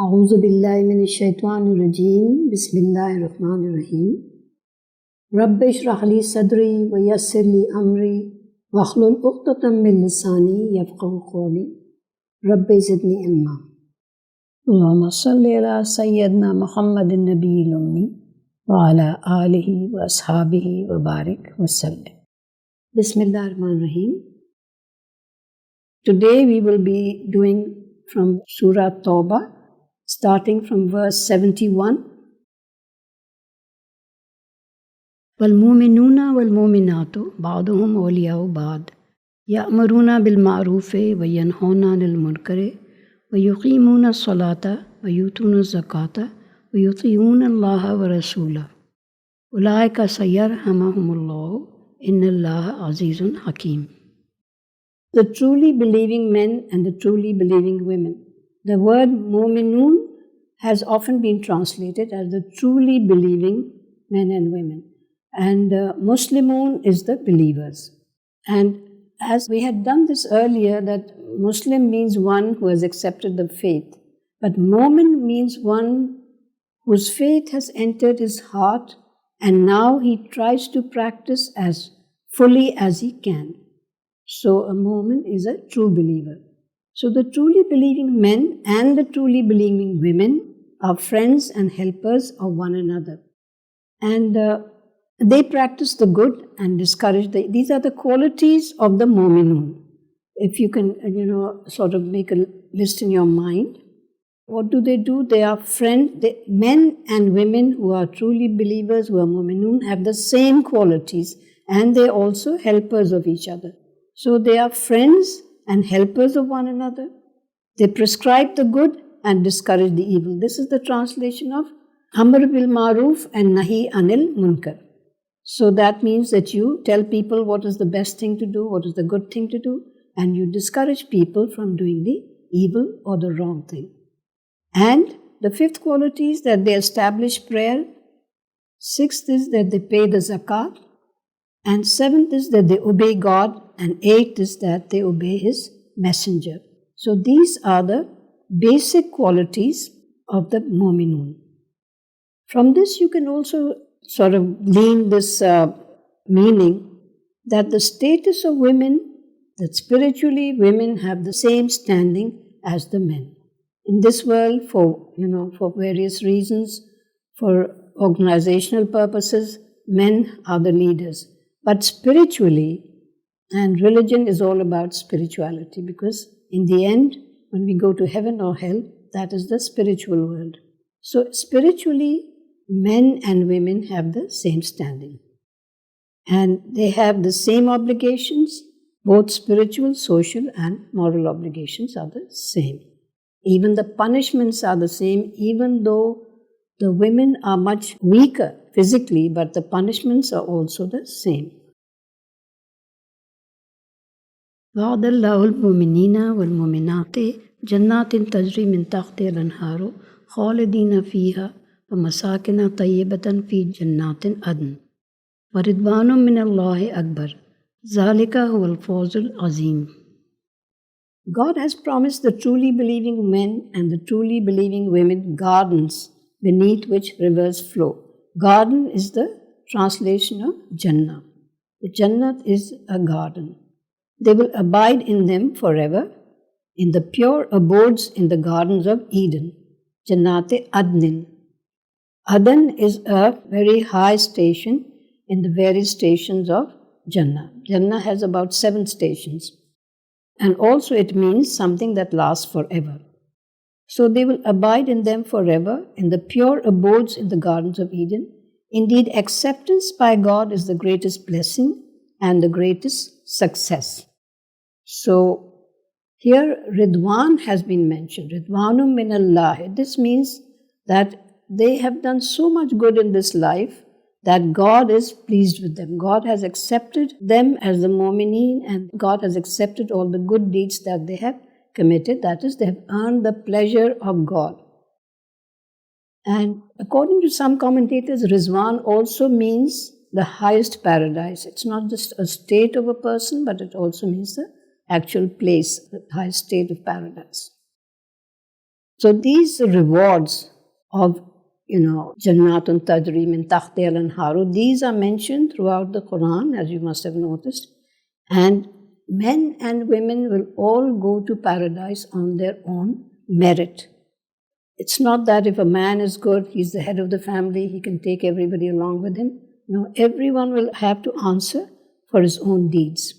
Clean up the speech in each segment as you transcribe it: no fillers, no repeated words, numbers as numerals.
أعوذ بالله من الشيطان الرجيم بسم الله الرحمن الرحيم رب اشرح لي صدري ويسر لي أمري واحلل عقدة من لساني يفقهوا قولي رب زدني علما اللهم صل على سيدنا محمد النبي الأمي وعلى آله وأصحابه وبارك وسلم بسم الله الرحمن الرحيم. Today we will be doing from Surah At-Taubah, starting from verse 71. وَالْمُؤْمِنُونَ وَالْمُؤْمِنَاتُ بَعْضُهُمْ أَوْلِيَاءُ بَعْضٍ يَأْمُرُونَ بِالْمَعْرُوفِ وَيَنْهَوْنَ عَنِ الْمُنكَرِ وَيُقِيمُونَ الصَّلَاةَ وَيُؤْتُونَ الزَّكَاةَ وَيُطِيعُونَ اللَّهَ وَرَسُولَهُ أُولَئِكَ سَيَرْحَمُهُمُ اللَّهُ إِنَّ اللَّهَ عَزِيزٌ حَكِيمٌ. The truly believing men and the truly believing women. The word mu'minun has often been translated as the truly believing men and women. And Muslimun is the believers. And as we had done this earlier, that Muslim means one who has accepted the faith. But mu'min means one whose faith has entered his heart and now he tries to practice as fully as he can. So a mu'min is a true believer. So the truly believing men and the truly believing women are friends and helpers of one another. And they practice the good and discourage these are the qualities of the mu'minun. If you can, sort of make a list in your mind. What do? They are friends. Men and women who are truly believers, who are mu'minun, have the same qualities and they are also helpers of each other. So they are friends and helpers of one another. They prescribe the good and discourage the evil. This is the translation of Amr bil Maruf and Nahi Anil Munkar. So that means that you tell people what is the best thing to do, what is the good thing to do, and you discourage people from doing the evil or the wrong thing. And the fifth quality is that they establish prayer. Sixth is that they pay the zakat. And seventh is that they obey God. And eighth is that they obey His messenger. So these are the basic qualities of the mu'minun. From this you can also sort of glean this meaning that the status of women, that spiritually women have the same standing as the men. In this world, for various reasons, for organizational purposes, men are the leaders. But spiritually, and religion is all about spirituality, because in the end, when we go to heaven or hell, that is the spiritual world. So spiritually, men and women have the same standing. And they have the same obligations, both spiritual, social, and moral obligations are the same. Even the punishments are the same, even though the women are much weaker physically, but the punishments are also the same. وَعَدَ اللَّهُ الْمُؤْمِنِينَ وَالْمُؤْمِنَاتِ جَنَّاتٍ تَجْرِي مِنْ تَحْتِهَا الْأَنْهَارُ خَالِدِينَ فِيهَا وَمَسَاكِنَ طَيِّبَةً فِي جَنَّاتِ عَدْنٍ وَرِضْوَانٌ مِّنَ اللَّهِ أَكْبَرُ ذَلِكَ هُوَ الْفَوْزُ الْعَظِيمُ. God has promised the truly believing men and the truly believing women gardens beneath which rivers flow. Garden is the translation of Jannah. The Jannah is a garden. They will abide in them forever, in the pure abodes in the gardens of Eden. Jannate Adnin. Adan is a very high station in the various stations of Jannah. Jannah has about 7 stations. And also it means something that lasts forever. So they will abide in them forever, in the pure abodes in the gardens of Eden. Indeed, acceptance by God is the greatest blessing and the greatest success. So here Ridwan has been mentioned. Ridwanum min Allah. This means that they have done so much good in this life that God is pleased with them. God has accepted them as the mu'mineen and God has accepted all the good deeds that they have committed. That is, they have earned the pleasure of God. And according to some commentators, Rizwan also means the highest paradise. It's not just a state of a person, but it also means the actual place, the highest state of paradise. So these rewards of, Jannatun Tajri min tahti al-anharu, these are mentioned throughout the Quran, as you must have noticed. And men and women will all go to paradise on their own merit. It's not that if a man is good, he's the head of the family, he can take everybody along with him. No, everyone will have to answer for his own deeds.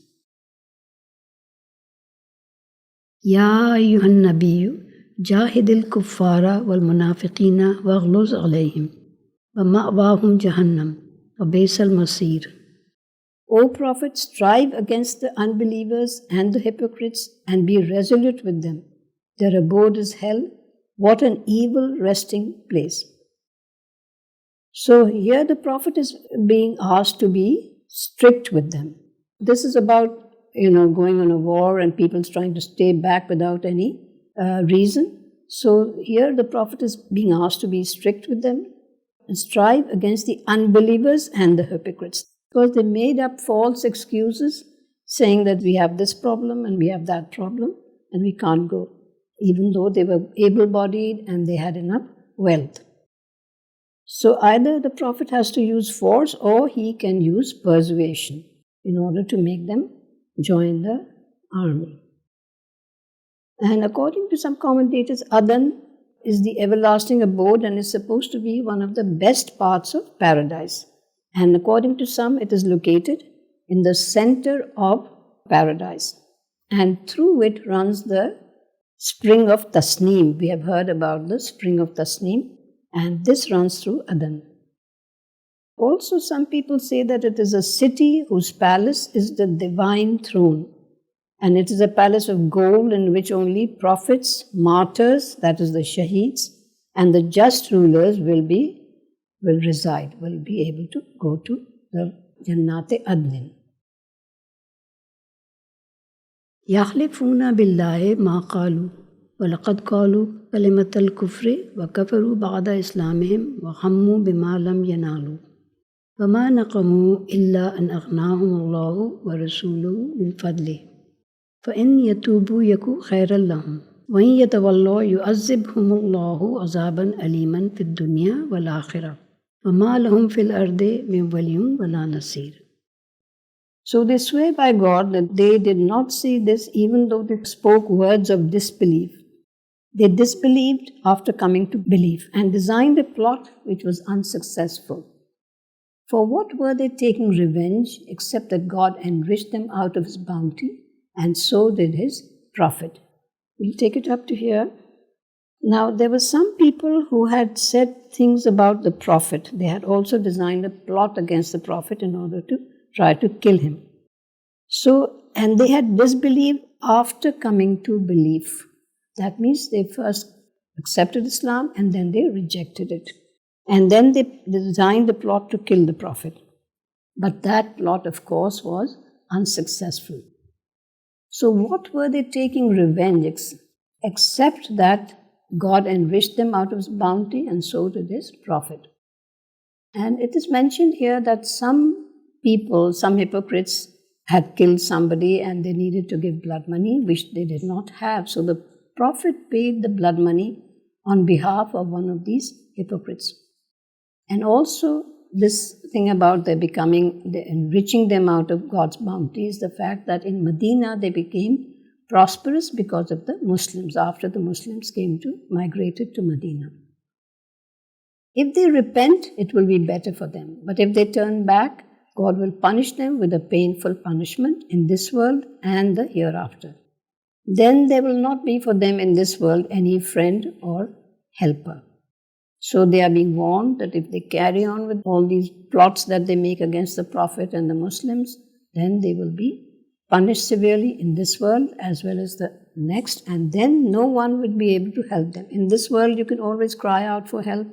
Ya ayyuhan nabiyyu jahidil kuffara wal munafiqina waghluz alayhim wa ma'wahum jahannam wa baisal masir. O Prophet, strive against the unbelievers and the hypocrites and be resolute with them. Their abode is hell. What an evil resting place. So here the Prophet is being asked to be strict with them. This is about, going on a war and people trying to stay back without any reason. So here the Prophet is being asked to be strict with them and strive against the unbelievers and the hypocrites. Because they made up false excuses saying that we have this problem and we have that problem and we can't go, even though they were able-bodied and they had enough wealth. So either the Prophet has to use force or he can use persuasion in order to make them join the army. And according to some commentators, Adan is the everlasting abode and is supposed to be one of the best parts of paradise. And according to some, it is located in the center of paradise. And through it runs the spring of Tasneem. We have heard about the spring of Tasneem, and this runs through Adan. Also, some people say that it is a city whose palace is the divine throne. And it is a palace of gold in which only prophets, martyrs, that is the shaheeds, and the just rulers will reside, will be able to go to the Jannat Adnin. يَحْلِفُونَ بِاللَّهِ مَا قَالُوا وَلَقَدْ قَالُوا كَلِمَةَ الْكُفْرِ وَكَفَرُوا بَعْدَ إِسْلَامِهِمْ وَحَمُّوا بِمَا لَمْ يَنَالُوا وَمَا نَقَمُوا إِلَّا أَنْ أَغْنَاهُمُ اللَّهُ وَرَسُولُهُ مِنْ فَضْلِهِ فَإِنْ يَتُوبُوا يَكُ خَيْرًا لَهُمْ وَإِنْ يَتَوَلَّوْا يُعَذِّبْهُمُ اللَّهُ عَذَابًا أَلِيمًا فِي الدُّنْيَا وَالْآخِرَةِ وَمَا لَهُمْ فِي الْأَرْضِ مِنْ وَلِيٍّ وَلَا نَصِيرٍ. So they swear by God that they did not say this even though they spoke words of disbelief. They disbelieved after coming to belief and designed a plot which was unsuccessful. For what were they taking revenge except that God enriched them out of His bounty, and so did His Prophet. We'll take it up to here. Now, there were some people who had said things about the Prophet. They had also designed a plot against the Prophet in order to try to kill him. And they had disbelieved after coming to belief. That means they first accepted Islam and then they rejected it. And then they designed the plot to kill the Prophet. But that plot, of course, was unsuccessful. So what were they taking revenge except that God enriched them out of His bounty and so did His Prophet. And it is mentioned here that some people, some hypocrites, had killed somebody and they needed to give blood money, which they did not have. So the Prophet paid the blood money on behalf of one of these hypocrites. And also this thing about enriching them out of God's bounty is the fact that in Medina they became prosperous because of the Muslims, after the Muslims migrated to Medina. If they repent, it will be better for them. But if they turn back, God will punish them with a painful punishment in this world and the hereafter. Then there will not be for them in this world any friend or helper. So they are being warned that if they carry on with all these plots that they make against the Prophet and the Muslims, then they will be punished severely in this world as well as the next, and then no one will be able to help them. In this world, you can always cry out for help.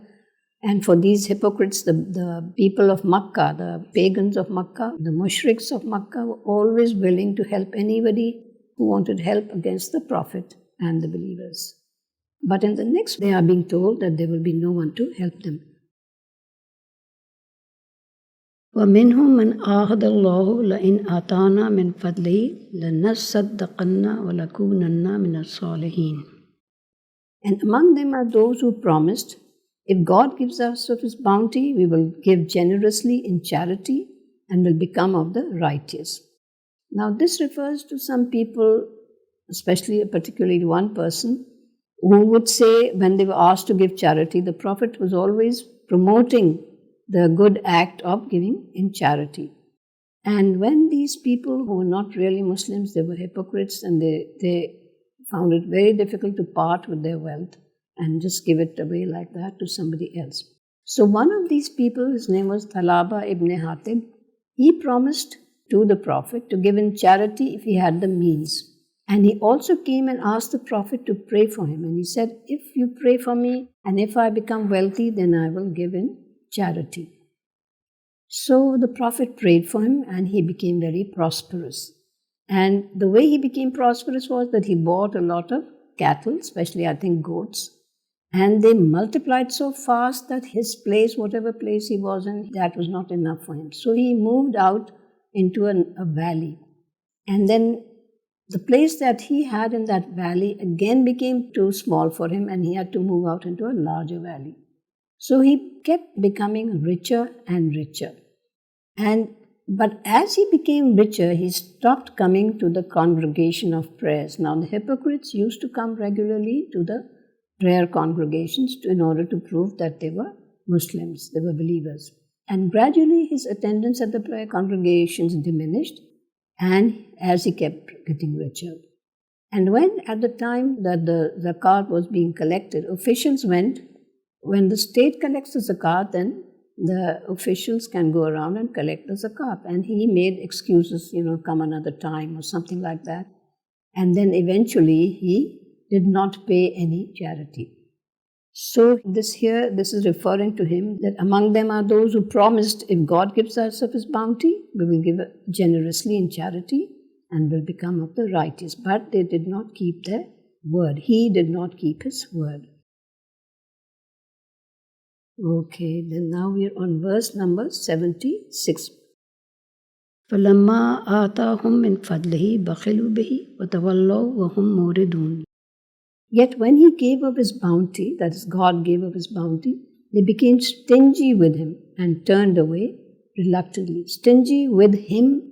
And for these hypocrites, the people of Makkah, the pagans of Makkah, the mushriks of Makkah were always willing to help anybody who wanted help against the Prophet and the believers. But in the next, they are being told that there will be no one to help them. وَمِنْهُمْ مَنْ آهَدَ اللَّهُ لَإِنْ آتَانَا مِنْ فَضْلِهِ لَنَصَّدَّقَنَّ وَلَنَكُونَنَّ مِنَ الصَّالِحِينَ. And among them are those who promised, if God gives us of His bounty, we will give generously in charity and will become of the righteous. Now this refers to some people, especially particularly one person, who would say when they were asked to give charity, the Prophet was always promoting the good act of giving in charity. And when these people who were not really Muslims, they were hypocrites, and they found it very difficult to part with their wealth and just give it away like that to somebody else. So one of these people, his name was Thalaba ibn Hatib, he promised to the Prophet to give in charity if he had the means. And he also came and asked the Prophet to pray for him. And he said, if you pray for me and if I become wealthy, then I will give in charity. So the Prophet prayed for him and he became very prosperous. And the way he became prosperous was that he bought a lot of cattle, especially I think goats. And they multiplied so fast that his place, whatever place he was in, that was not enough for him. So he moved out into a valley. And then the place that he had in that valley again became too small for him and he had to move out into a larger valley. So he kept becoming richer and richer. But as he became richer, he stopped coming to the congregation of prayers. Now the hypocrites used to come regularly to the prayer congregations in order to prove that they were Muslims, they were believers. And gradually his attendance at the prayer congregations diminished, and as he kept getting richer. And when at the time that the zakat was being collected, officials went, when the state collects the zakat, then the officials can go around and collect the zakat. And he made excuses, come another time or something like that. And then eventually he did not pay any charity. So this is referring to him, that among them are those who promised, if God gives us of His bounty, we will give generously in charity and will become of the righteous. But they did not keep their word. He did not keep his word. Okay, then now we are on verse number 76. فَلَمَّا آتَاهُم مِّن فَضْلِهِ بَخِلُوا بِهِ وَتَوَلَّوْا وَهُمْ مُعْرِضُونَ. Yet when he gave of his bounty, that is, God gave of his bounty, they became stingy with him and turned away reluctantly. Stingy with him,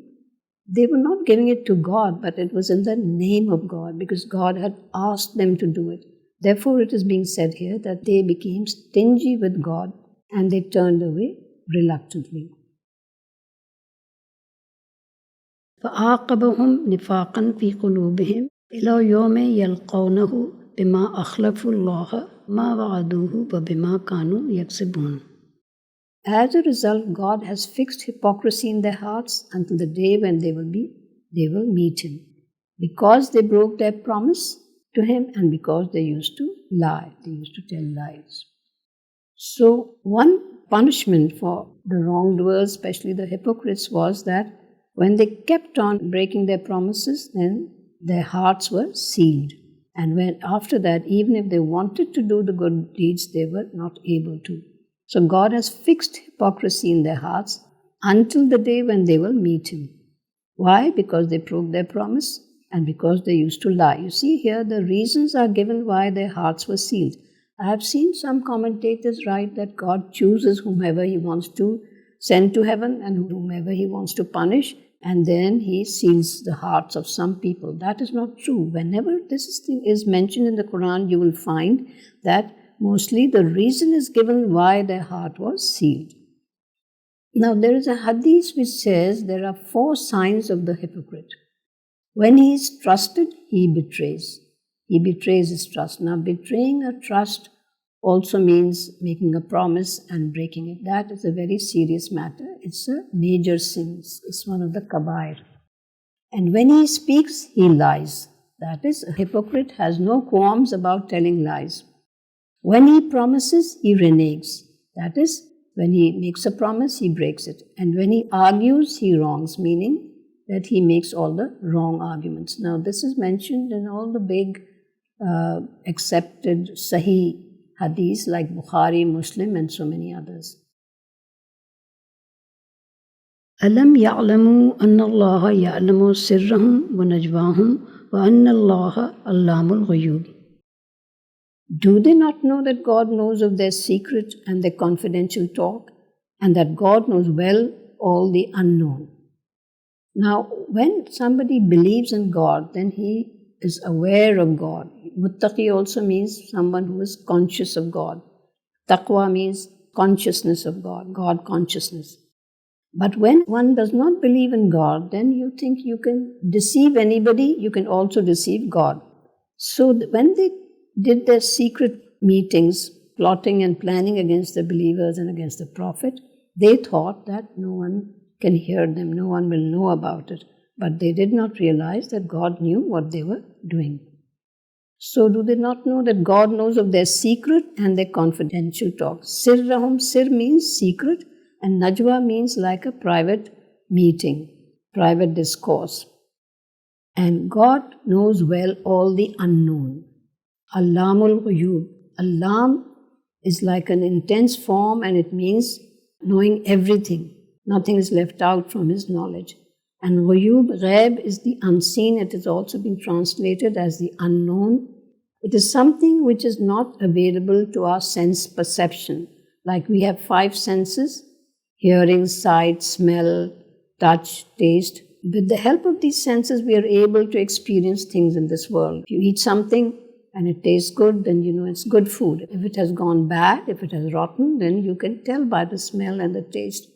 they were not giving it to God, but it was in the name of God, because God had asked them to do it. Therefore, it is being said here that they became stingy with God and they turned away reluctantly. فَعَاقَبَهُمْ نِفَاقًا فِي قُلُوبِهِمْ إِلَى يَوْمِ يَلْقَوْنَهُ بِمَا أَخْلَفُوا اللَّهَ مَا وَعَدُوهُ وَبِمَا كَانُوا يَكْسِبُونَ. As a result, God has fixed hypocrisy in their hearts until the day when they will meet Him, because they broke their promise to Him and because they used to lie, they used to tell lies. So one punishment for the wrongdoers, especially the hypocrites, was that when they kept on breaking their promises, then their hearts were sealed. And when after that, even if they wanted to do the good deeds, they were not able to. So God has fixed hypocrisy in their hearts until the day when they will meet Him. Why? Because they broke their promise and because they used to lie. You see here, the reasons are given why their hearts were sealed. I have seen some commentators write that God chooses whomever He wants to send to heaven and whomever He wants to punish, and then He seals the hearts of some people. That is not true. Whenever this is mentioned in the Quran, you will find that mostly the reason is given why their heart was sealed. Now there is a hadith which says there are 4 signs of the hypocrite. When he is trusted, he betrays. He betrays his trust. Now betraying a trust also means making a promise and breaking it. That is a very serious matter. It's a major sin. It's one of the kabair. And when he speaks, he lies. That is, a hypocrite has no qualms about telling lies. When he promises, he reneges. That is, when he makes a promise, he breaks it. And when he argues, he wrongs, meaning that he makes all the wrong arguments. Now, this is mentioned in all the big accepted Sahih hadiths like Bukhari, Muslim, and so many others. أَلَمْ يَعْلَمُوا أَنَّ اللَّهَ يَعْلَمُ سِرَّهُمْ وَنَجْوَاهُمْ وَأَنَّ اللَّهَ عَلَّامُ الْغُيُوبِ. Do they not know that God knows of their secret and their confidential talk, and that God knows well all the unknown? Now, when somebody believes in God, then he is aware of God. Muttaqi also means someone who is conscious of God. Taqwa means consciousness of God, God consciousness. But when one does not believe in God, then you think you can deceive anybody, you can also deceive God. So when they did their secret meetings, plotting and planning against the believers and against the Prophet, they thought that no one can hear them, no one will know about it. But they did not realize that God knew what they were doing. So do they not know that God knows of their secret and their confidential talk? Sirrahum, sir means secret, and najwa means like a private meeting, private discourse. And God knows well all the unknown. Allamul ghuyub. Allam is like an intense form, and it means knowing everything. Nothing is left out from His knowledge. And ghuyub, ghaib, is the unseen. It has also been translated as the unknown. It is something which is not available to our sense perception. Like we have 5 senses: hearing, sight, smell, touch, taste. With the help of these senses, we are able to experience things in this world. If you eat something and it tastes good, then you know it's good food. If it has gone bad, if it has rotten, then you can tell by the smell and the taste.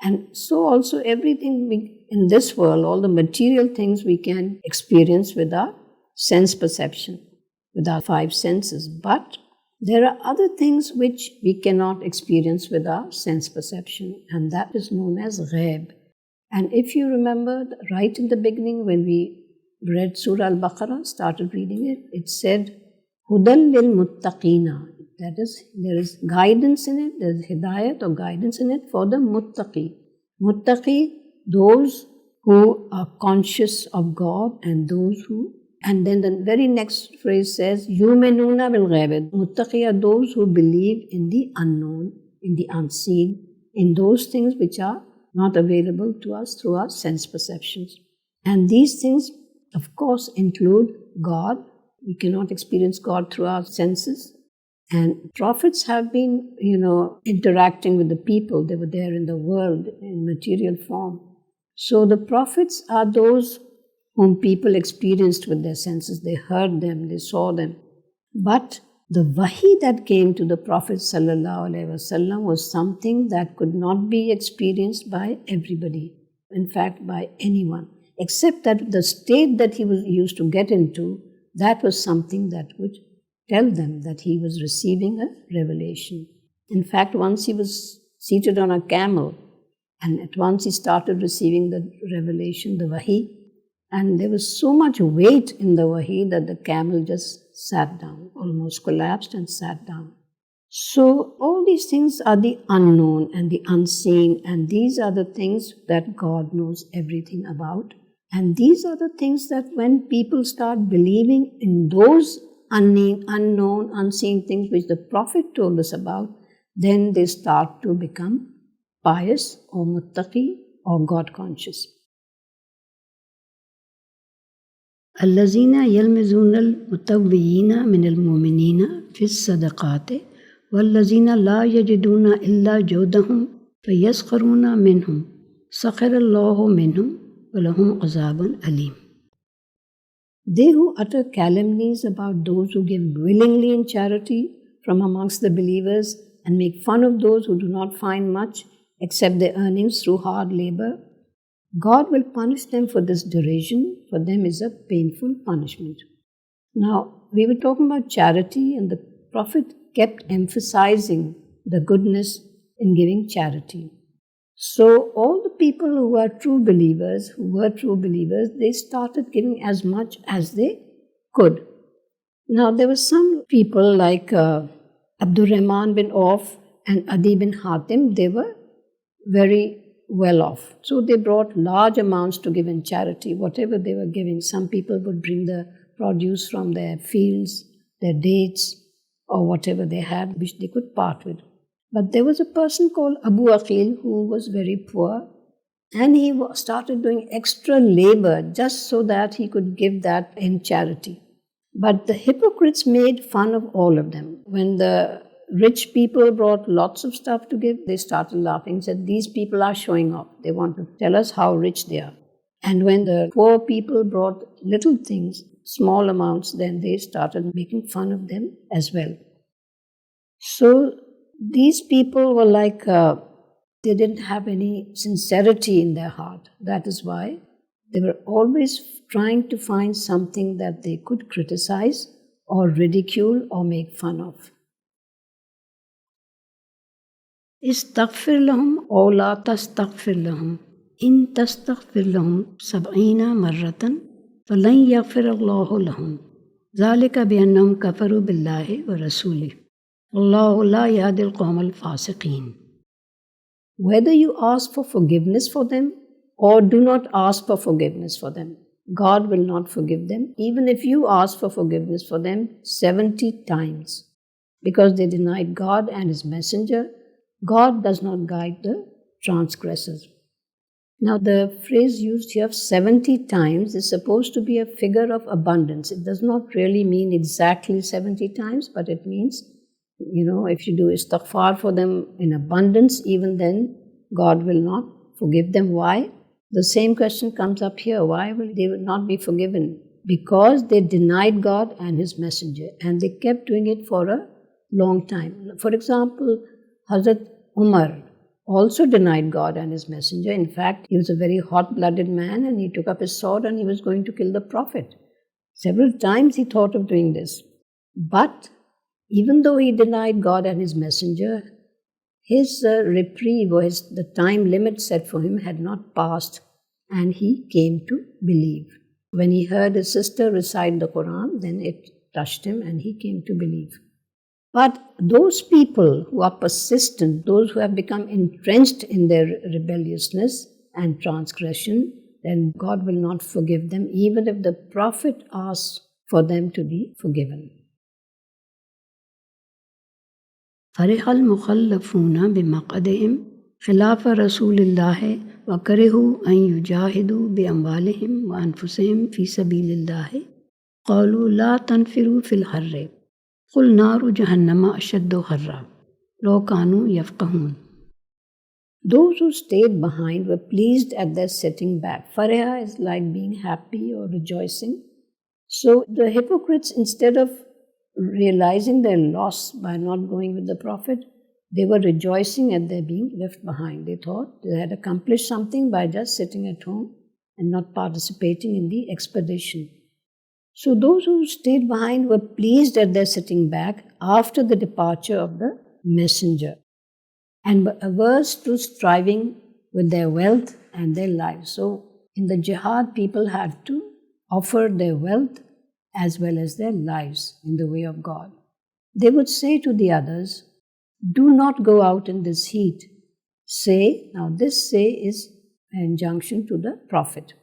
And so also everything in this world, all the material things we can experience with our sense perception, with our 5 senses. But there are other things which we cannot experience with our sense perception, and that is known as ghaib. And if you remember, right in the beginning when we read Surah Al-Baqarah, started reading it, it said, Hudan lil muttaqina. That is, there is guidance in it, there is hidayat or guidance in it for the muttaqi. Muttaqi, those who are conscious of God and those who, and then the very next phrase says, Yuminuna bil ghaib. Muttaqi are those who believe in the unknown, in the unseen, in those things which are not available to us through our sense perceptions. And these things, of course, include God. We cannot experience God through our senses. And prophets have been, interacting with the people. They were there in the world in material form. So the prophets are those whom people experienced with their senses. They heard them, they saw them. But the wahi that came to the Prophet ﷺ was something that could not be experienced by everybody. In fact, by anyone. Except that the state that he used to get into, that was something that would tell them that he was receiving a revelation. In fact, once he was seated on a camel, and at once he started receiving the revelation, the wahi, and there was so much weight in the wahi that the camel just sat down, almost collapsed and sat down. So all these things are the unknown and the unseen, and these are the things that God knows everything about. And these are the things that when people start believing in those unknown, unseen things which the Prophet told us about, then they start to become pious or muttaqi or God conscious. الذين يلمزون المتطوعين من المؤمنين في الصدقات والذين لا يجدون إلا جهدهم فيسخرون منهم سخر الله منهم ولهم عذاب أليم. They who utter calumnies about those who give willingly in charity from amongst the believers and make fun of those who do not find much except their earnings through hard labor, God will punish them for this derision. For them is a painful punishment. Now, we were talking about charity, and the Prophet kept emphasizing the goodness in giving charity. So all the people who were true believers, they started giving as much as they could. Now, there were some people like Abdul Rahman bin Auf and Adi bin Hatim. They were very well off. So they brought large amounts to give in charity, whatever they were giving. Some people would bring the produce from their fields, their dates, or whatever they had, which they could part with. But there was a person called Abu Aqil who was very poor, and he started doing extra labor just so that he could give that in charity. But the hypocrites made fun of all of them. When the rich people brought lots of stuff to give, they started laughing, said, these people are showing off. They want to tell us how rich they are. And when the poor people brought little things, small amounts, then they started making fun of them as well. So these people were like, they didn't have any sincerity in their heart. That is why they were always trying to find something that they could criticize or ridicule or make fun of. Istaghfir lahum aw la tastaghfir lahum. In tastaghfir lahum 70 marratan falan yaghfir Allahu lahum. Zalika bi annahum kafaru billahi wa rasulih. Allahu la yahdi al-qawm al-fasiqeen. Whether you ask for forgiveness for them or do not ask for forgiveness for them, God will not forgive them, even if you ask for forgiveness for them 70 times. Because they denied God and His messenger, God does not guide the transgressors. Now the phrase used here 70 times is supposed to be a figure of abundance. It does not really mean exactly 70 times, but it means, if you do istighfar for them in abundance, even then God will not forgive them. Why? The same question comes up here. Why will they not be forgiven? Because they denied God and His messenger, and they kept doing it for a long time. For example, Hazrat Umar also denied God and His messenger. In fact, he was a very hot-blooded man, and he took up his sword and he was going to kill the Prophet. Several times he thought of doing this. But even though he denied God and His messenger, his reprieve or the time limit set for him had not passed, and he came to believe. When he heard his sister recite the Quran, then it touched him and he came to believe. But those people who are persistent, those who have become entrenched in their rebelliousness and transgression, then God will not forgive them, even if the Prophet asks for them to be forgiven. فرح المخلفون بمقعدهم خلاف رسول الله وكرهوا أن يجاهدوا بأموالهم وأنفسهم في سبيل الله قالوا لا تنفروا في الحر قل نار جهنم أشد حرا لو كانوا يفقهون. Those who stayed behind were pleased at their sitting back. Fariha is like being happy or rejoicing. So the hypocrites, instead of realizing their loss by not going with the Prophet, they were rejoicing at their being left behind. They thought they had accomplished something by just sitting at home and not participating in the expedition. So those who stayed behind were pleased at their sitting back after the departure of the messenger, and were averse to striving with their wealth and their lives. So in the jihad, people had to offer their wealth as well as their lives in the way of God. They would say to the others, do not go out in this heat. Now this say is an injunction to the Prophet.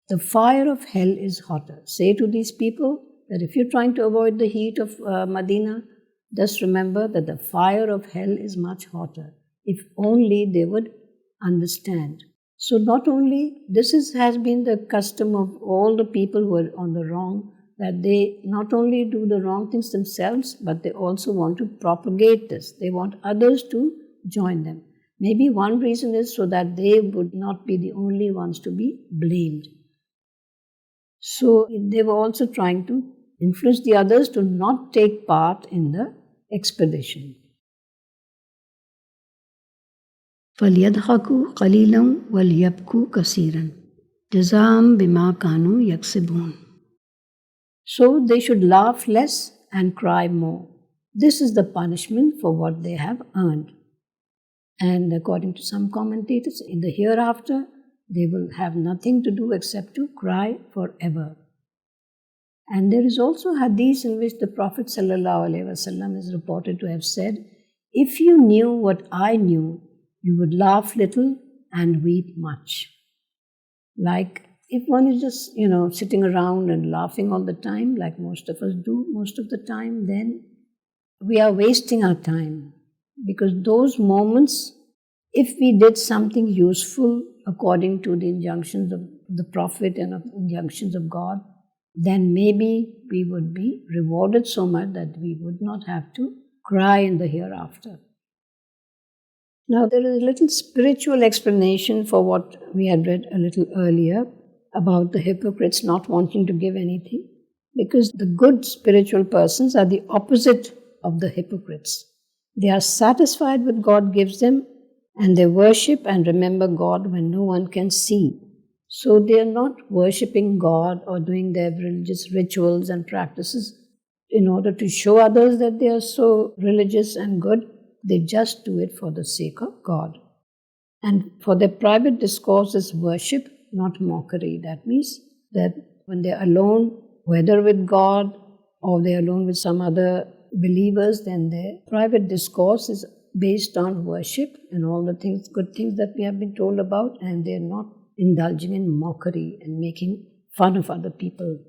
The fire of hell is hotter. Say to these people that if you're trying to avoid the heat of Medina, just remember that the fire of hell is much hotter. If only they would understand. So not only, has been the custom of all the people who are on the wrong, that they not only do the wrong things themselves, but they also want to propagate this. They want others to join them. Maybe one reason is so that they would not be the only ones to be blamed. So they were also trying to influence the others to not take part in the expedition. فَلْيَضْحَكُوا قَلِيلًا وَلْيَبْكُوا كَثِيرًا جَزَاءً بِمَا كَانُوا يَكْسِبُونَ. So they should laugh less and cry more. This is the punishment for what they have earned. And according to some commentators, in the hereafter, they will have nothing to do except to cry forever. And there is also hadith in which the Prophet ﷺ is reported to have said, if you knew what I knew, you would laugh little and weep much. Like if one is just, sitting around and laughing all the time, like most of us do most of the time, then we are wasting our time. Because those moments, if we did something useful according to the injunctions of the Prophet and of injunctions of God, then maybe we would be rewarded so much that we would not have to cry in the hereafter. Now, there is a little spiritual explanation for what we had read a little earlier about the hypocrites not wanting to give anything, because the good spiritual persons are the opposite of the hypocrites. They are satisfied with what God gives them, and they worship and remember God when no one can see. So they are not worshipping God or doing their religious rituals and practices in order to show others that they are so religious and good. They just do it for the sake of God. And for their private discourse is worship, not mockery. That means that when they are alone, whether with God or they are alone with some other believers, then their private discourse is based on worship and all the things, good things that we have been told about, and they are not indulging in mockery and making fun of other people.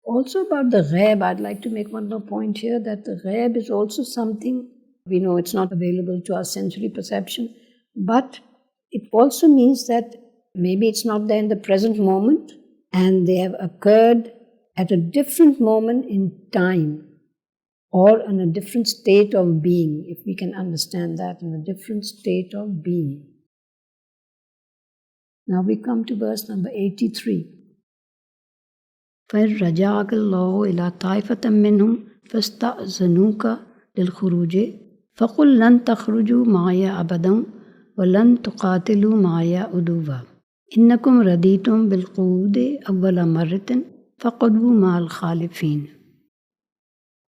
Also about the ghaib, I'd like to make one more point here, that the ghaib is also something, we know it's not available to our sensory perception, but it also means that maybe it's not there in the present moment, and they have occurred at a different moment in time, or in a different state of being, if we can understand that, in a different state of being. Now we come to verse number 83. فَإِن رَجَعَكَ اللَّهُ إِلَىٰ طَائِفَةٍ مِّنْهُمْ فَاسْتَأْذَنُوكَ لِلْخُرُوجِ فَقُلْ لَن تَخْرُجُوا مَعِيَ أَبَدًا وَلَن تُقَاتِلُوا مَعِيَ عُدُوًّا إِنَّكُمْ رَضِيتُمْ بِالْقُعُودِ أَوَّلَ مَرَّةٍ فَاقْعُدُوا مَعَ الْخَالِفِينَ.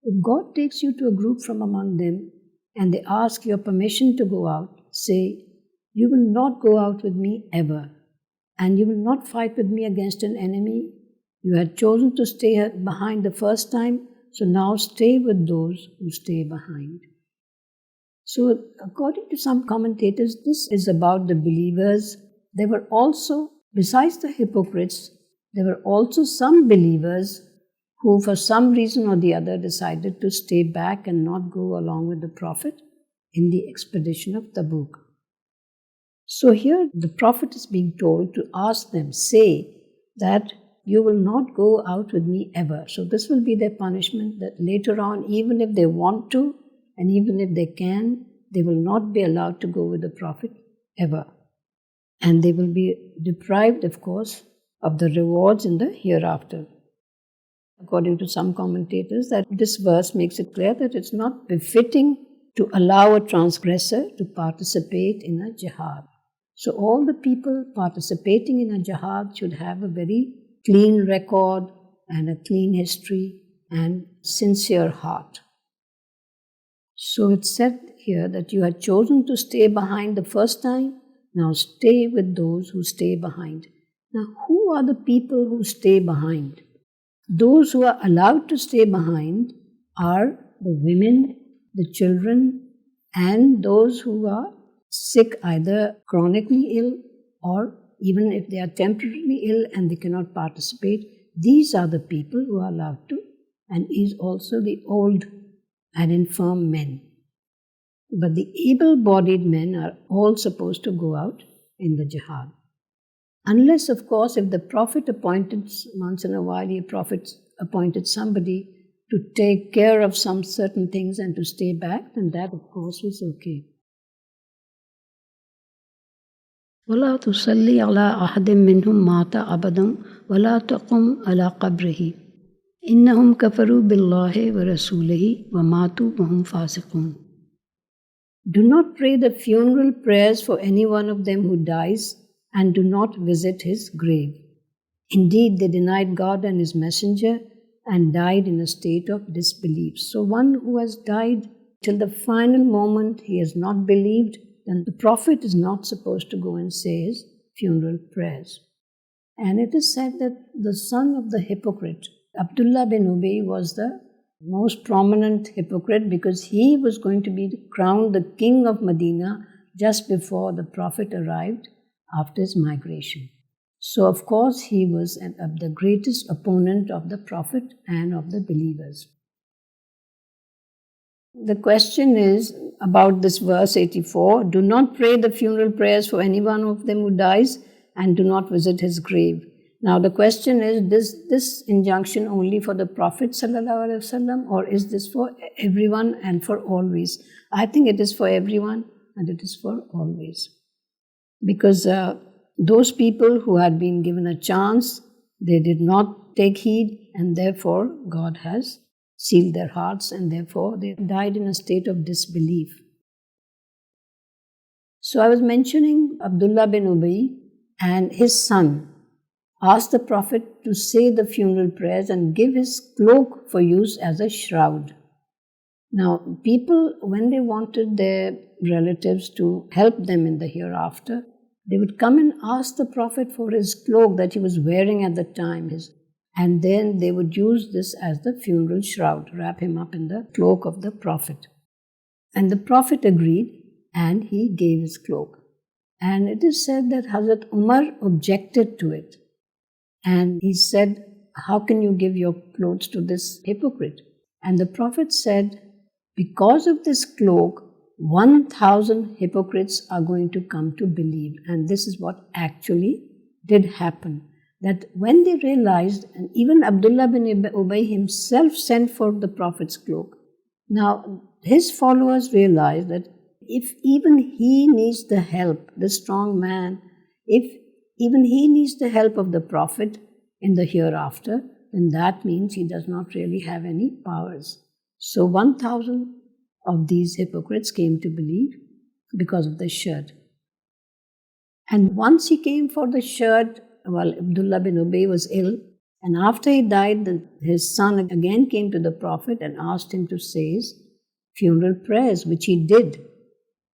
If God takes you to a group from among them and they ask your permission to go out, say, "You will not go out with me ever, and you will not fight with me against an enemy. You had chosen to stay behind the first time, so now stay with those who stay behind." So, according to some commentators, this is about the believers. There were also, besides the hypocrites, there were also some believers who for some reason or the other decided to stay back and not go along with the Prophet in the expedition of Tabuk. So here the Prophet is being told to ask them, say that you will not go out with me ever. So this will be their punishment, that later on, even if they want to and even if they can, they will not be allowed to go with the Prophet ever. And they will be deprived, of course, of the rewards in the hereafter. According to some commentators, that this verse makes it clear that it's not befitting to allow a transgressor to participate in a jihad. So all the people participating in a jihad should have a very clean record and a clean history and sincere heart. So it's said here that you had chosen to stay behind the first time, now stay with those who stay behind. Now who are the people who stay behind? Those who are allowed to stay behind are the women, the children, and those who are sick, either chronically ill or even if they are temporarily ill and they cannot participate. These are the people who are allowed to, and is also the old and infirm men. But the able-bodied men are all supposed to go out in the jihad. Unless, of course, if the Prophet appointed, once in a while, the Prophet appointed somebody to take care of some certain things and to stay back, then that, of course, was okay. وَلَا تُصَلِّ عَلَىٰ أَحَدٍ مِّنْهُمْ مَاتَ أَبَدًا وَلَا تَقُمْ عَلَىٰ قَبْرِهِ إِنَّهُمْ كَفَرُوا بِاللَّهِ وَرَسُولِهِ وَمَاتُوا وَهُمْ فَاسِقُونَ. Do not pray the funeral prayers for any one of them who dies, and do not visit his grave. Indeed, they denied God and His Messenger and died in a state of disbelief. So one who has died till the final moment, he has not believed, then the Prophet is not supposed to go and say his funeral prayers. And it is said that the son of the hypocrite, Abdullah bin Ubay, was the most prominent hypocrite because he was going to be crowned the king of Medina just before the Prophet arrived after his migration. So, of course, he was the greatest opponent of the Prophet and of the believers. The question is about this verse 84, do not pray the funeral prayers for any one of them who dies and do not visit his grave. Now the question is this injunction only for the Prophet ﷺ, or is this for everyone and for always? I think it is for everyone and it is for always. Because those people who had been given a chance, they did not take heed, and therefore God has sealed their hearts, and therefore they died in a state of disbelief. So I was mentioning Abdullah bin Ubay and his son asked the Prophet to say the funeral prayers and give his cloak for use as a shroud. Now, people, when they wanted their relatives to help them in the hereafter, they would come and ask the Prophet for his cloak that he was wearing at the time, and then they would use this as the funeral shroud, wrap him up in the cloak of the Prophet. And the Prophet agreed, and he gave his cloak. And it is said that Hazrat Umar objected to it. And he said, how can you give your clothes to this hypocrite? And the Prophet said, because of this cloak, 1,000 hypocrites are going to come to believe. And this is what actually did happen. That when they realized, and even Abdullah bin Ubay himself sent for the Prophet's cloak. Now, his followers realized that if even he needs the help, the strong man, if even he needs the help of the Prophet in the hereafter, then that means he does not really have any powers. So 1,000 of these hypocrites came to believe because of the shirt. And once he came for the shirt, Abdullah bin Ubay was ill, and after he died, his son again came to the Prophet and asked him to say his funeral prayers, which he did.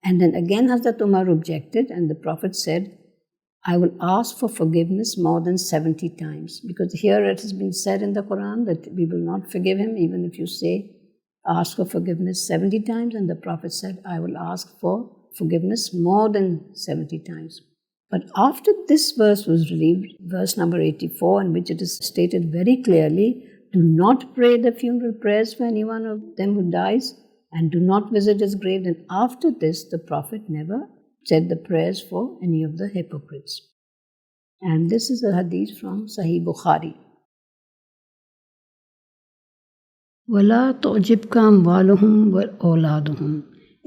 And then again Hazrat Umar objected, and the Prophet said, I will ask for forgiveness more than 70 times. Because here it has been said in the Quran that we will not forgive him even if you say, ask for forgiveness 70 times. And the Prophet said, I will ask for forgiveness more than 70 times. But after this verse was relieved, verse number 84, in which it is stated very clearly, do not pray the funeral prayers for any one of them who dies, and do not visit his grave. And after this, the Prophet never said the prayers for any of the hypocrites. And this is a hadith from Sahih Bukhari. وَلَا تُعْجِبْكَ أَمْوَالُهُمْ وَأَوْلَادُهُمْ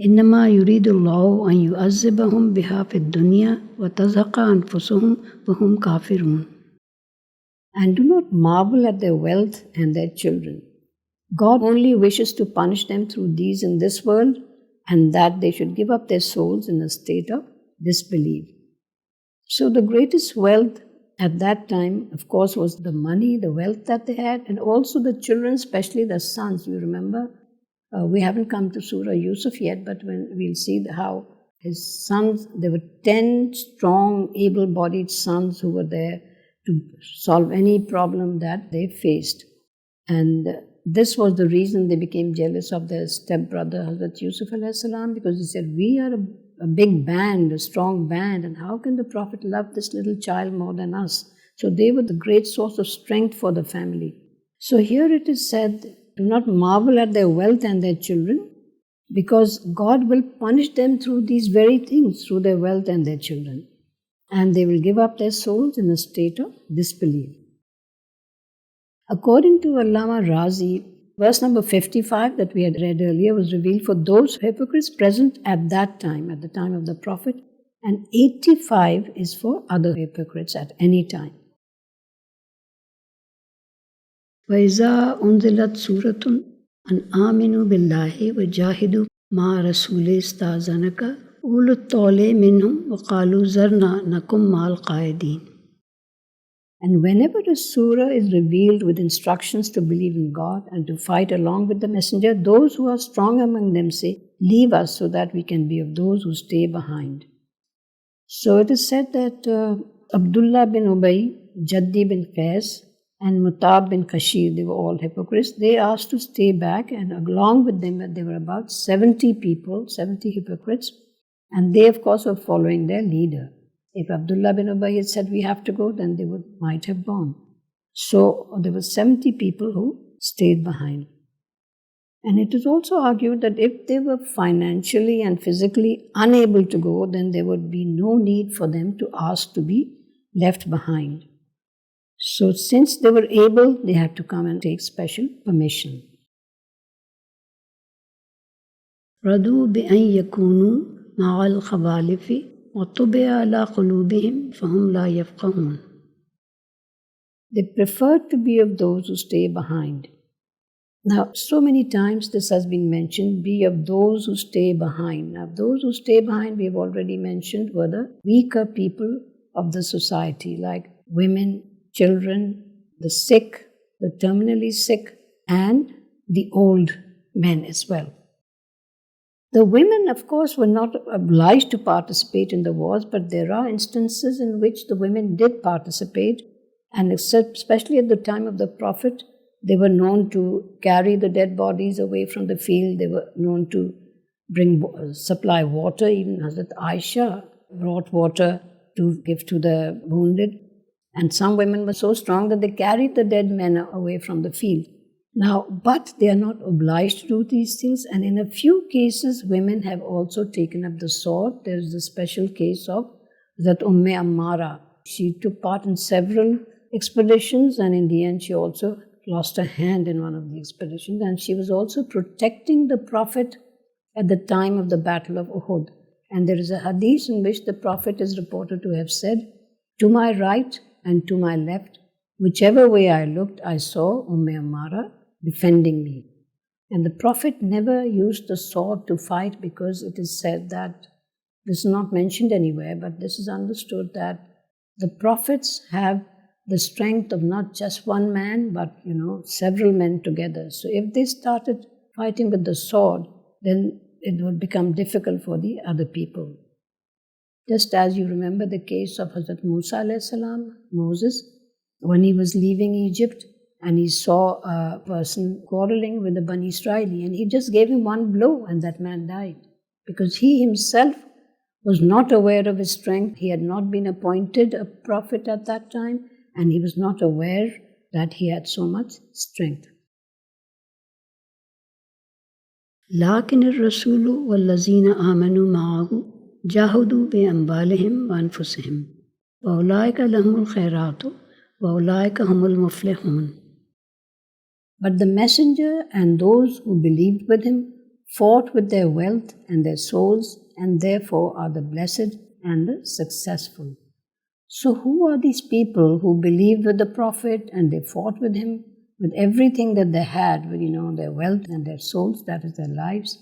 إِنَّمَا يُرِيدُ اللَّهُ أَنْ يُعَذِّبَهُمْ بِهَا فِي الدُّنْيَا وَتَزْهَقَ أَنفُسُهُمْ وَهُمْ كَافِرُونَ. And do not marvel at their wealth and their children. God only wishes to punish them through these in this world, and that they should give up their souls in a state of disbelief. So the greatest wealth at that time, of course, was the money, the wealth that they had, and also the children, especially the sons. You remember, we haven't come to Surah Yusuf yet, but when we'll see how his sons, there were 10 strong, able-bodied sons who were there to solve any problem that they faced. And this was the reason they became jealous of their stepbrother, Hazrat Yusuf alayhi salam, because he said, we are a big band, a strong band, and how can the Prophet love this little child more than us? So they were the great source of strength for the family. So here it is said, do not marvel at their wealth and their children, because God will punish them through these very things, through their wealth and their children. And they will give up their souls in a state of disbelief. According to Allama Razi, verse number 55 that we had read earlier was revealed for those hypocrites present at that time, at the time of the Prophet, and 85 is for other hypocrites at any time. وَإِذَا أُنزِلَتْ سُورَةٌ أَنْ آمِنُوا بِاللَّهِ وَجَاهِدُوا مَعَ رَسُولِهِ اسْتَأْذَنَكَ أُولُو الطَّوْلِ مِنْهُمْ وَقَالُوا ذَرْنَا نَكُنْ مَعَ الْقَاعِدِينَ. And whenever a surah is revealed with instructions to believe in God and to fight along with the messenger, those who are strong among them say, leave us so that we can be of those who stay behind. So it is said that Abdullah bin Ubay, Jaddi bin Qais, and Mutab bin Khashir, they were all hypocrites. They asked to stay back, and along with them there were about 70 people, 70 hypocrites, and they of course were following their leader. If Abdullah bin Ubay had said we have to go, then they might have gone. So there were 70 people who stayed behind. And it is also argued that if they were financially and physically unable to go, then there would be no need for them to ask to be left behind. So since they were able, they had to come and take special permission. رضوا بأن يكونوا مع الخوالف وطبع على قلوبهم فهم لا يفقهون. They preferred to be of those who stay behind. Now, so many times this has been mentioned, be of those who stay behind. Now, those who stay behind, we have already mentioned, were the weaker people of the society, like women, children, the sick, the terminally sick, and the old men as well. The women, of course, were not obliged to participate in the wars, but there are instances in which the women did participate, and especially at the time of the Prophet, they were known to carry the dead bodies away from the field. They were known to supply water. Even Hazrat Aisha brought water to give to the wounded. And some women were so strong that they carried the dead men away from the field. Now, but they are not obliged to do these things. And in a few cases, women have also taken up the sword. There is a special case of Hazrat Ammara. She took part in several expeditions, and in the end she also lost a hand in one of the expeditions, and she was also protecting the Prophet at the time of the Battle of Uhud. And there is a hadith in which the Prophet is reported to have said, "To my right and to my left, whichever way I looked, I saw Ammara defending me." And the Prophet never used the sword to fight, because it is said that, this is not mentioned anywhere, but this is understood that the prophets have the strength of not just one man, but several men together. So if they started fighting with the sword, then it would become difficult for the other people. Just as you remember the case of Hazrat Musa alayhi salam, Moses, when he was leaving Egypt and he saw a person quarreling with the Bani Israeli, and he just gave him one blow and that man died, because he himself was not aware of his strength. He had not been appointed a prophet at that time, and he was not aware that he had so much strength. لكن الرسول والذين آمنوا معه جاهدوا بأموالهم وأنفسهم وأولئك لهم الخيرات وأولئك هم المفلحون. But the messenger and those who believed with him fought with their wealth and their souls, and therefore are the blessed and the successful. So who are these people who believed with the Prophet and they fought with him with everything that they had, with their wealth and their souls, that is their lives?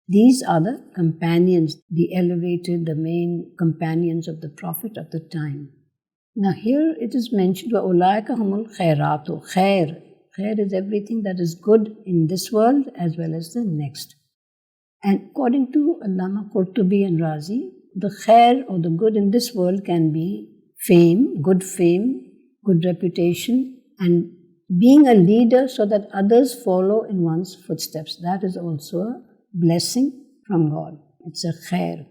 These are the companions, the elevated, the main companions of the Prophet of the time. Now here it is mentioned, وَأُولَٰئِكَ هُمُ الْخَيْرَاتُ. Khair is everything that is good in this world as well as the next. And according to Allama Qurtubi and Razi, the khair or the good in this world can be fame, good reputation, and being a leader so that others follow in one's footsteps. That is also a blessing from God. It's a khair.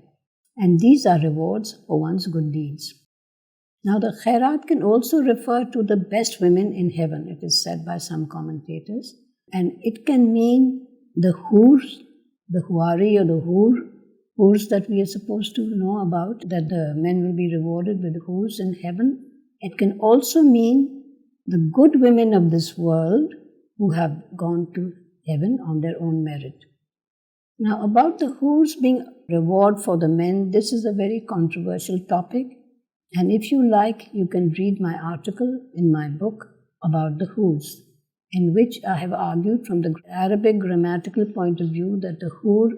And these are rewards for one's good deeds. Now the khairat can also refer to the best women in heaven, it is said by some commentators. And it can mean the hurs, the huari or the hurs that we are supposed to know about, that the men will be rewarded with hurs in heaven. It can also mean the good women of this world who have gone to heaven on their own merit. Now about the hurs being reward for the men, this is a very controversial topic. And if you like, you can read my article in my book about the hurs, in which I have argued from the Arabic grammatical point of view that the hur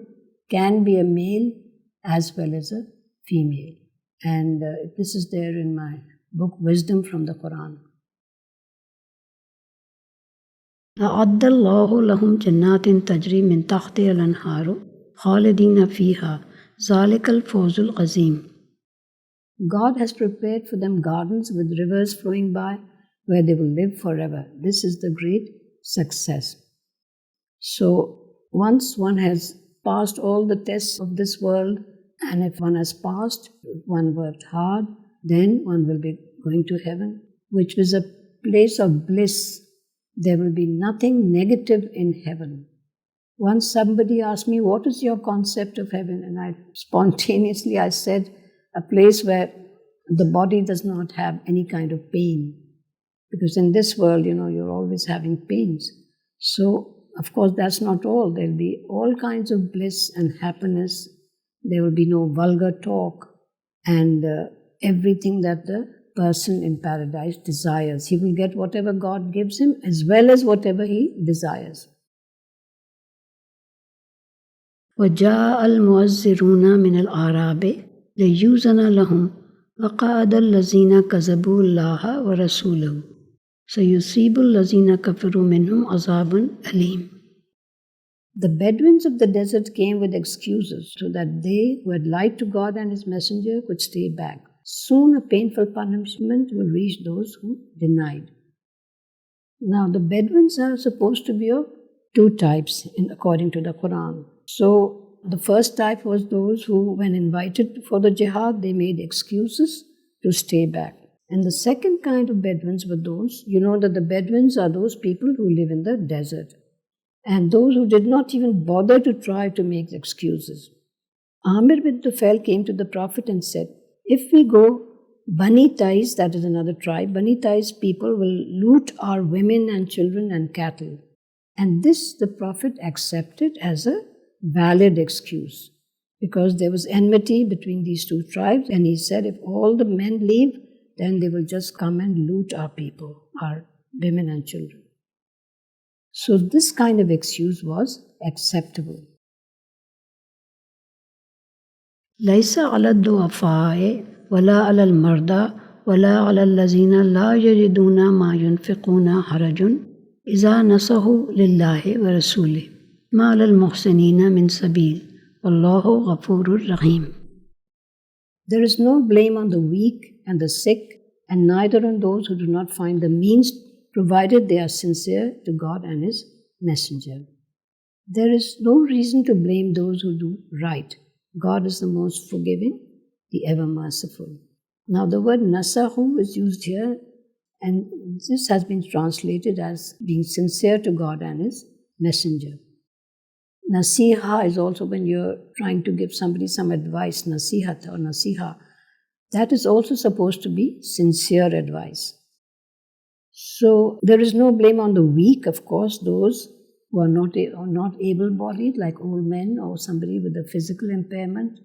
can be a male as well as a female. And this is there in my book, Wisdom from the Quran. أعد الله لهم جنات تجري من تحتها الأنهار خالدين فيها ذلك الفوز العظيم. God has prepared for them gardens with rivers flowing by where they will live forever. This is the great success. So once one has passed all the tests of this world, and if one has passed, if one worked hard, then one will be going to heaven, which is a place of bliss. There will be nothing negative in heaven. Once somebody asked me, what is your concept of heaven? And I said, a place where the body does not have any kind of pain. Because in this world, you're always having pains. So, of course, that's not all. There'll be all kinds of bliss and happiness. There will be no vulgar talk and everything that the person in paradise desires. He will get whatever God gives him as well as whatever he desires. وَجَاءَ الْمُعَذِّرُونَ مِنَ الْأَعْرَابِ لِيُؤْذَنَ لَهُمْ وَقَعَدَ الَّذِينَ كَذَبُوا اللَّهَ وَرَسُولَهُ سَيُصِيبُ الَّذِينَ كَفَرُوا مِنْهُمْ عَذَابٌ أَلِيمٌ. The Bedouins of the desert came with excuses so that they who had lied to God and His Messenger could stay back. Soon a painful punishment will reach those who denied. Now the Bedouins are supposed to be of two types according to the Quran. So the first type was those who, when invited for the jihad, they made excuses to stay back. And the second kind of Bedouins were those, that the Bedouins are those people who live in the desert. And those who did not even bother to try to make excuses. Amir bin Tufail came to the Prophet and said, if we go, Bani Tais, that is another tribe, Bani Tais people will loot our women and children and cattle. And this the Prophet accepted as a valid excuse because there was enmity between these two tribes, and he said if all the men leave, then they will just come and loot our people, our women and children. So this kind of excuse was acceptable. لَيْسَ عَلَى الضُّعَفَاءِ وَلَا عَلَى الْمَرْضَى وَلَا عَلَى الَّذِينَ لَا يَجِدُونَ مَا يُنْفِقُونَ حَرَجٌ إِذَا نَصَحُوا لِلَّهِ وَرَسُولِهِ مَا عَلَى الْمُحْسِنِينَ مِنْ سَبِيلٍ وَاللَّهُ غَفُورٌ رَحِيمٌ. There is no blame on the weak and the sick, and neither on those who do not find the means, provided they are sincere to God and His Messenger. There is no reason to blame those who do right. God is the most forgiving, the ever merciful. Now the word nasahu is used here, and this has been translated as being sincere to God and His Messenger. Nasiha is also when you're trying to give somebody some advice, nasihat or nasiha. That is also supposed to be sincere advice. So there is no blame on the weak, of course, those who are not able-bodied, like old men or somebody with a physical impairment,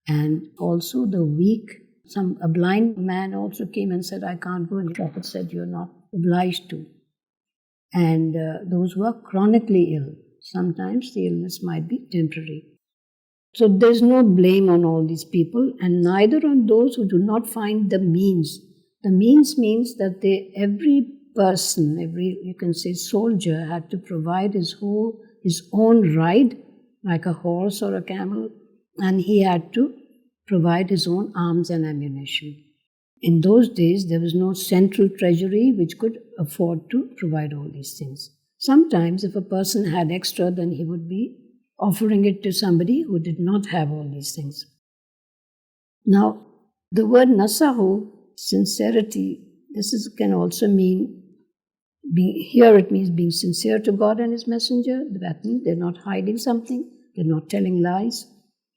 and also the weak. A blind man also came and said, I can't go, and the Prophet said, you're not obliged to. And those who are chronically ill, sometimes the illness might be temporary. So there's no blame on all these people, and neither on those who do not find the means. The means means that every person, you can say soldier, had to provide his own ride, like a horse or a camel, and he had to provide his own arms and ammunition. In those days, there was no central treasury which could afford to provide all these things. Sometimes, if a person had extra, then he would be offering it to somebody who did not have all these things. Now, the word nasahu, sincerity, can also mean here it means being sincere to God and His Messenger. That means they're not hiding something, they're not telling lies.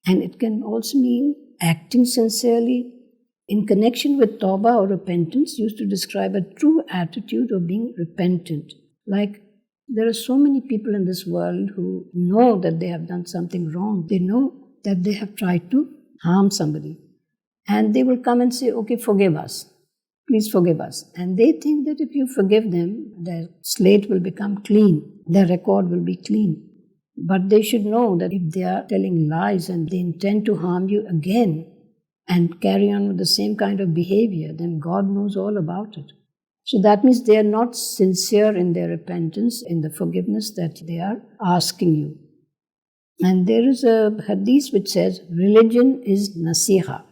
And it can also mean acting sincerely in connection with Tawbah or repentance, used to describe a true attitude of being repentant. Like there are so many people in this world who know that they have done something wrong. They know that they have tried to harm somebody. And they will come and say, okay, forgive us. Please forgive us. And they think that if you forgive them, their slate will become clean. Their record will be clean. But they should know that if they are telling lies and they intend to harm you again and carry on with the same kind of behavior, then God knows all about it. So that means they are not sincere in their repentance, in the forgiveness that they are asking you. And there is a hadith which says, religion is nasiha.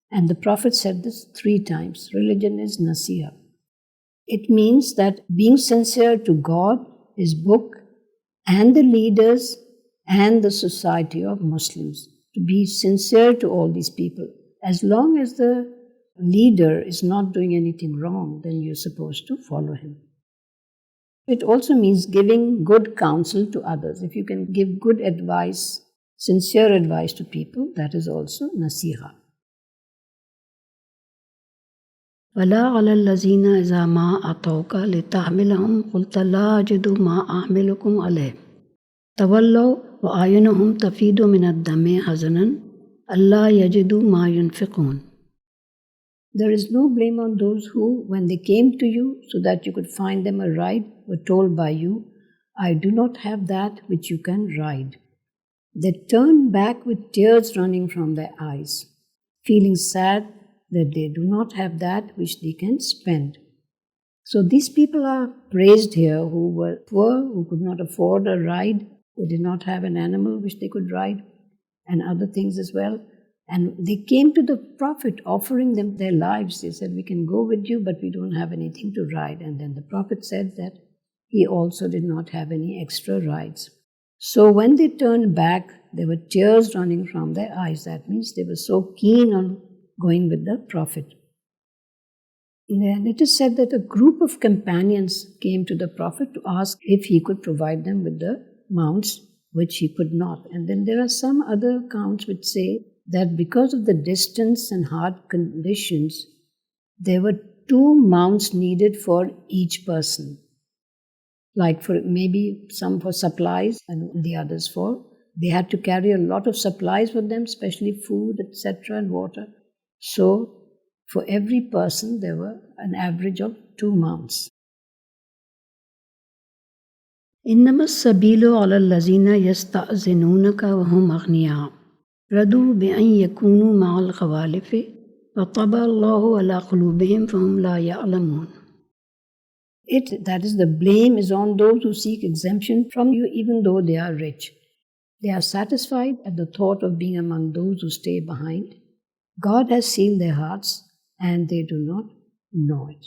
And the Prophet said this 3 times, religion is nasiha. It means that being sincere to God, His book, and the leaders and the society of Muslims. To be sincere to all these people. As long as the leader is not doing anything wrong, then you're supposed to follow him. It also means giving good counsel to others. If you can give good advice, sincere advice to people, that is also nasiha. وَلَا عَلَى الَّذِينَ إِذَا مَا أَتَوْكَ لِتَحْمِلَهُمْ قُلْتَ لَا أَجِدُ مَا أَحْمِلُكُمْ عَلَيْهِ تَوَلَّوْا وَأَعْيُنُهُمْ تَفِيضُ مِنَ الدَّمْعِ حَزَنًا أَلَّا يَجِدُوا مَا يُنْفِقُونَ. There is no blame on those who, when they came to you so that you could find them a ride, were told by you, I do not have that which you can ride. They turned back with tears running from their eyes, feeling sad that they do not have that which they can spend. So these people are praised here who were poor, who could not afford a ride, who did not have an animal which they could ride, and other things as well. And they came to the Prophet offering them their lives. They said, we can go with you, but we don't have anything to ride. And then the Prophet said that he also did not have any extra rides. So when they turned back, there were tears running from their eyes. That means they were so keen on going with the Prophet. Then it is said that a group of companions came to the Prophet to ask if he could provide them with the mounts, which he could not. And then there are some other accounts which say that because of the distance and hard conditions, there were 2 mounts needed for each person. Like for maybe some for supplies and the others for, they had to carry a lot of supplies with them, especially food, etc. and water. So for every person there were an average of 2 mounts. إنما السبيل على الذين يستأذنونك وهم أغنياء رضوا بأن يكونوا مع الخوالف وطبع الله على قلوبهم فهم لا يعلمون. That is, the blame is on those who seek exemption from you even though they are rich. They are satisfied at the thought of being among those who stay behind. God has sealed their hearts and they do not know it.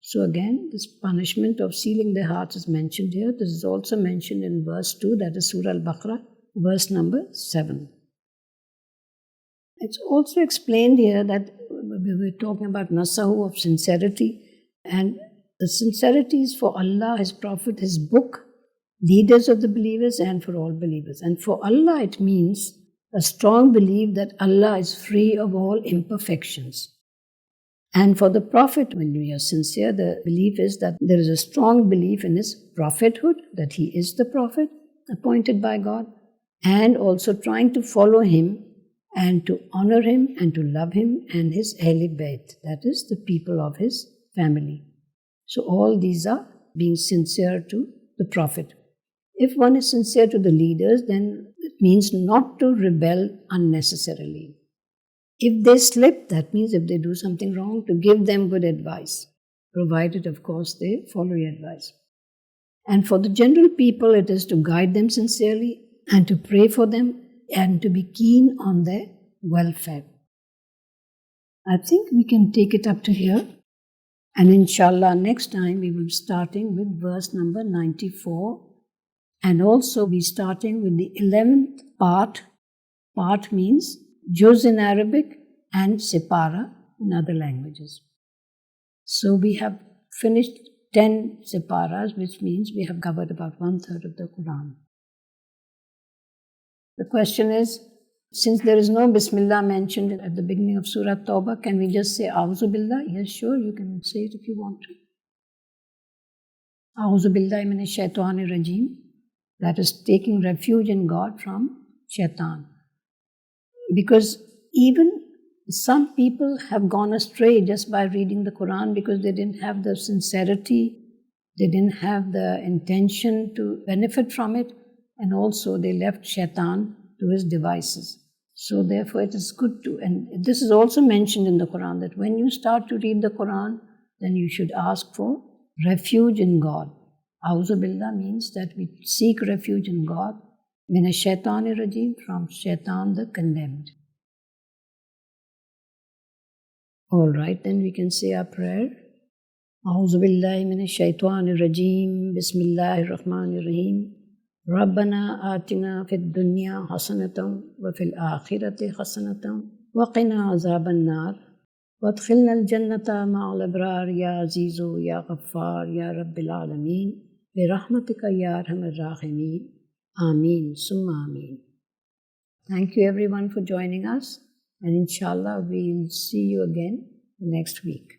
So again, this punishment of sealing their hearts is mentioned here. This is also mentioned in verse 2, that is Surah Al-Baqarah, verse number 7. It's also explained here that we were talking about nasahu, of sincerity, and the sincerity is for Allah, His Prophet, His book, leaders of the believers, and for all believers. And for Allah it means a strong belief that Allah is free of all imperfections. And for the Prophet, when we are sincere, the belief is that there is a strong belief in his prophethood, that he is the Prophet appointed by God, and also trying to follow him and to honor him and to love him and his Ahl Bayt, that is, the people of his family. So all these are being sincere to the Prophet. If one is sincere to the leaders, then it means not to rebel unnecessarily. If they slip, that means if they do something wrong, to give them good advice, provided, of course, they follow your advice. And for the general people, it is to guide them sincerely and to pray for them and to be keen on their welfare. I think we can take it up to here. And inshallah, next time we will be starting with verse number 94. And also be starting with the 11th part. Part means juz in Arabic and separa in other languages. So we have finished 10 separas, which means we have covered about 1/3 of the Quran. The question is, since there is no Bismillah mentioned at the beginning of Surah At-Taubah, can we just say A'udhu Billah? Yes, sure, you can say it if you want to. A'udhu Billahi Minash Shaitanir Rajeem. That is taking refuge in God from Shaitan. Because even some people have gone astray just by reading the Quran because they didn't have the sincerity, they didn't have the intention to benefit from it, and also they left Shaitan to his devices. So therefore it is good to, and this is also mentioned in the Quran, that when you start to read the Quran, then you should ask for refuge in God. A'udhu Billah means that we seek refuge in God, Minash Shaitanir Rajeem, from Shaitan the condemned. All right, then we can say our prayer. A'udhu Billahi Minash Shaitanir Rajeem, Bismillahir Rahmanir Rahim. Rabbana atina fid dunya hasanatan wa fil akhirati hasanatan wa qina azaban nar. وادخلنا الجنة مع الأبرار يا عزيز يا غفار يا رب العالمين برحمتك يا أرحم الراحمين آمين ثم آمين. Thank you everyone for joining us, and inshallah we'll see you again next week.